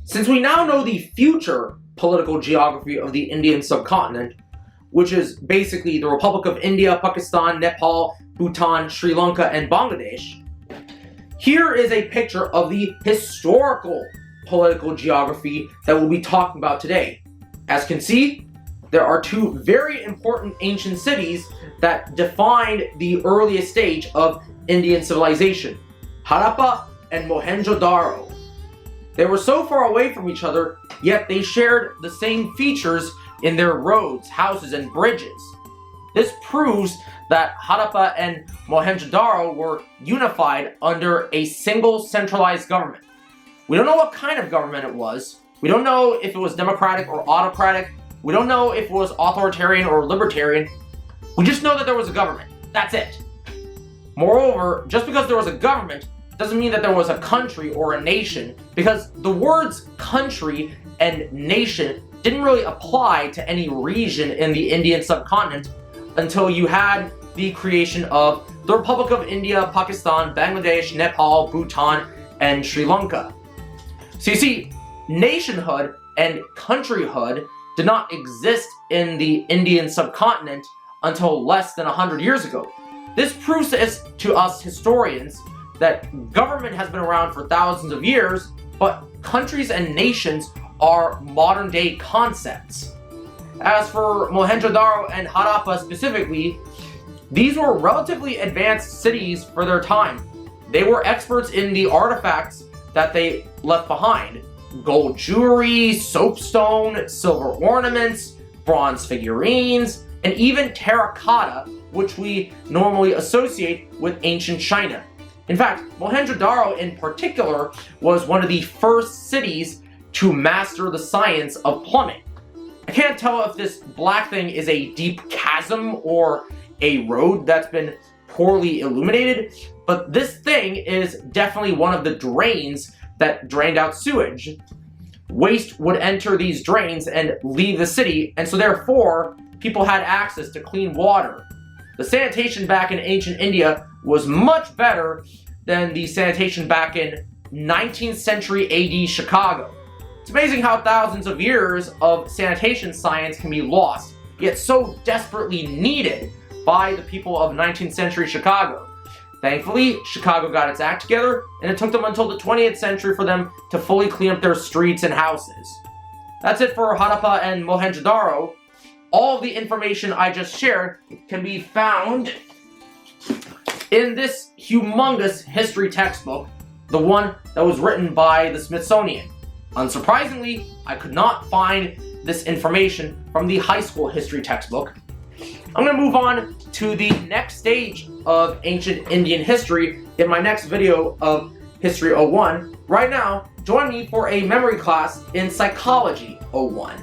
Since we now know the future political geography of the Indian subcontinent, which is basically the Republic of India, Pakistan, Nepal, Bhutan, Sri Lanka, and Bangladesh, here is a picture of the historical political geography that we'll be talking about today. As you can see, there are two very important ancient cities that defined the earliest stage of Indian civilization, Harappa and Mohenjo-Daro. They were so far away from each other, yet they shared the same features in their roads, houses, and bridges. This proves that Harappa and Mohenjo-Daro were unified under a single centralized government. We don't know what kind of government it was. We don't know if it was democratic or autocratic. We don't know if it was authoritarian or libertarian. We just know that there was a government. That's it. Moreover, just because there was a government doesn't mean that there was a country or a nation, because the words country and nation didn't really apply to any region in the Indian subcontinent until you had the creation of the Republic of India, Pakistan, Bangladesh, Nepal, Bhutan, and Sri Lanka. So you see, nationhood and countryhood did not exist in the Indian subcontinent until less than 100 years ago. This proves to us historians that government has been around for thousands of years, but countries and nations are modern-day concepts. As for Mohenjo-Daro and Harappa specifically, these were relatively advanced cities for their time. They were experts in the artifacts that they left behind: gold jewelry, soapstone, silver ornaments, bronze figurines, and even terracotta, which we normally associate with ancient China. In fact, Mohenjo-Daro in particular was one of the first cities to master the science of plumbing. I can't tell if this black thing is a deep chasm or a road that's been poorly illuminated, but this thing is definitely one of the drains that drained out sewage. Waste would enter these drains and leave the city, and so therefore, people had access to clean water. The sanitation back in ancient India was much better than the sanitation back in 19th century AD Chicago. It's amazing how thousands of years of sanitation science can be lost, yet so desperately needed by the people of 19th century Chicago. Thankfully, Chicago got its act together, and it took them until the 20th century for them to fully clean up their streets and houses. That's it for Harappa and Mohenjo-Daro. All of the information I just shared can be found in this humongous history textbook, the one that was written by the Smithsonian. Unsurprisingly, I could not find this information from the high school history textbook. I'm going to move on to the next stage of ancient Indian history in my next video of History 01. Right now, join me for a memory class in Psychology 01.